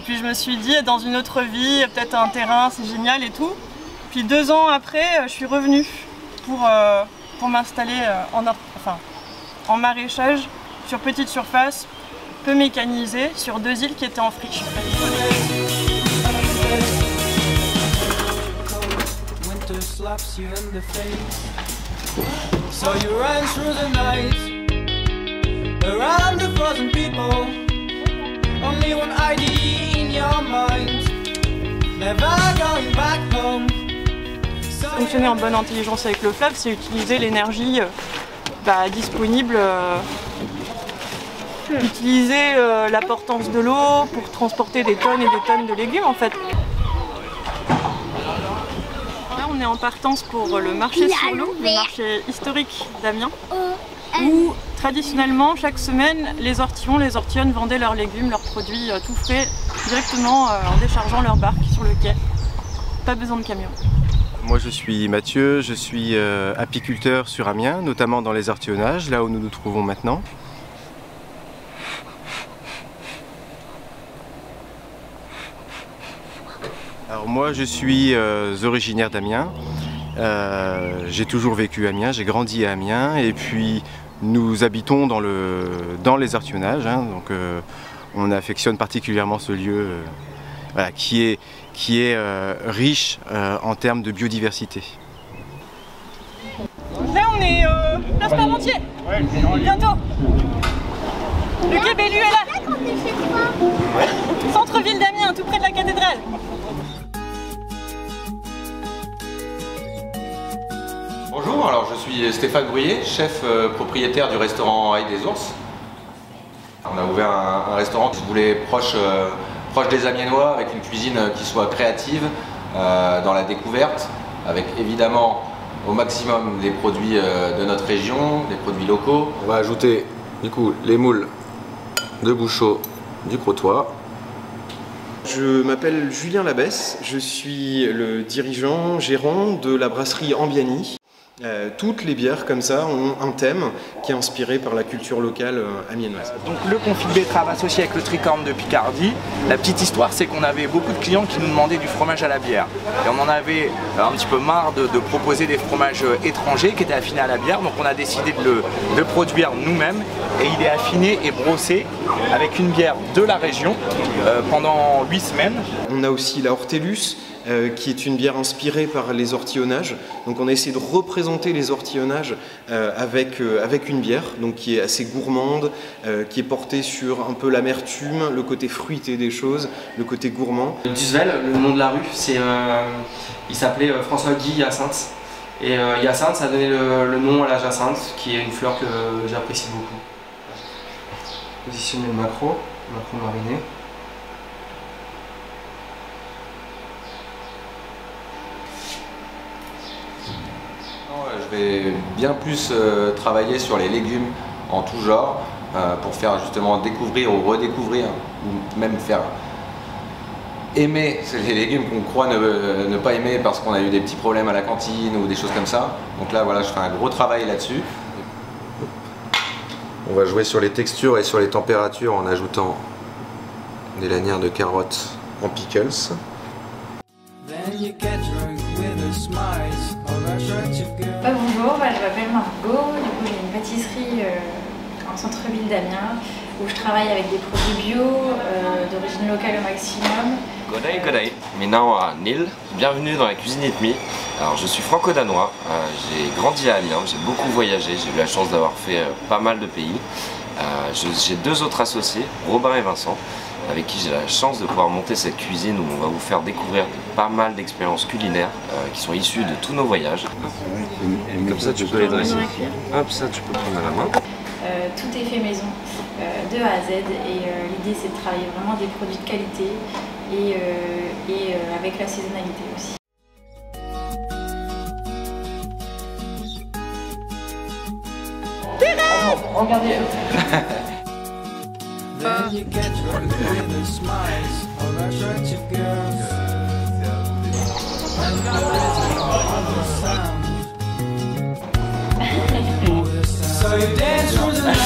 puis je me suis dit, dans une autre vie, peut-être un terrain, c'est génial et tout. Puis 2 ans après, je suis revenue pour m'installer en maraîchage, sur petite surface, peu mécanisé, sur 2 îles qui étaient en friche. Fonctionner en bonne intelligence avec le fleuve, c'est utiliser l'énergie disponible, utiliser la portance de l'eau pour transporter des tonnes et des tonnes de légumes en fait. Là on est en partance pour le marché sur l'eau, le marché historique d'Amiens, où traditionnellement chaque semaine les ortillons, les ortillonnes vendaient leurs légumes, leurs produits tout frais directement en déchargeant leur barque sur le quai. Pas besoin de camion. Moi je suis Mathieu, je suis apiculteur sur Amiens, notamment dans les ortillonnages, là où nous nous trouvons maintenant. Alors moi je suis originaire d'Amiens, j'ai toujours vécu à Amiens, j'ai grandi à Amiens et puis nous habitons dans les ortillonnages, hein, donc on affectionne particulièrement ce lieu voilà, qui est riche en termes de biodiversité. Là on est place Parmentier, bientôt. Le quai Bellu est là. Centre-ville d'Amiens, tout près de la cathédrale. Bonjour, alors je suis Stéphane Bruyé, chef propriétaire du restaurant Ail des Ours. On a ouvert un restaurant qui se voulait proche des Amiénois, avec une cuisine qui soit créative, dans la découverte, avec évidemment au maximum les produits de notre région, les produits locaux. On va ajouter du coup les moules de Bouchot du Crotoy. Je m'appelle Julien Labesse, je suis le dirigeant, gérant de la brasserie Ambiani. Toutes les bières comme ça ont un thème qui est inspiré par la culture locale amiénoise. Donc le confit de betterave associé avec le tricorne de Picardie. La petite histoire, c'est qu'on avait beaucoup de clients qui nous demandaient du fromage à la bière. Et on en avait un petit peu marre de proposer des fromages étrangers qui étaient affinés à la bière. Donc on a décidé de le produire nous-mêmes. Et il est affiné et brossé avec une bière de la région pendant 8 semaines. On a aussi la Hortellus, qui est une bière inspirée par les ortillonnages. Donc on a essayé de représenter les ortillonnages avec une bière donc qui est assez gourmande, qui est portée sur un peu l'amertume, le côté fruité des choses, le côté gourmand. Dusvel, le nom de la rue, il s'appelait François-Guy Hyacinthe. Et Hyacinthe, ça a donné le nom à la jacinthe, qui est une fleur que j'apprécie beaucoup. Positionner le macro mariné. Je vais bien plus travailler sur les légumes en tout genre pour faire justement découvrir ou redécouvrir ou même faire aimer les légumes qu'on croit ne pas aimer parce qu'on a eu des petits problèmes à la cantine ou des choses comme ça. Donc là voilà, je fais un gros travail là-dessus. On va jouer sur les textures et sur les températures en ajoutant des lanières de carottes en pickles. Bonjour, je m'appelle Margot, du coup j'ai une pâtisserie en centre-ville d'Amiens où je travaille avec des produits bio, d'origine locale au maximum. Godai, Maintenant Nil, bienvenue dans la cuisine Itmi. Alors je suis franco-danois, j'ai grandi à Amiens, j'ai beaucoup voyagé, j'ai eu la chance d'avoir fait pas mal de pays. J'ai 2 autres associés, Robin et Vincent, avec qui j'ai la chance de pouvoir monter cette cuisine où on va vous faire découvrir pas mal d'expériences culinaires qui sont issues de tous nos voyages. Comme ça tu peux les dresser. Hop, ça tu peux prendre à la main. Tout est fait maison, de A à Z, et l'idée c'est de travailler vraiment des produits de qualité et avec la saisonnalité aussi. Regardez. So you dance through the night.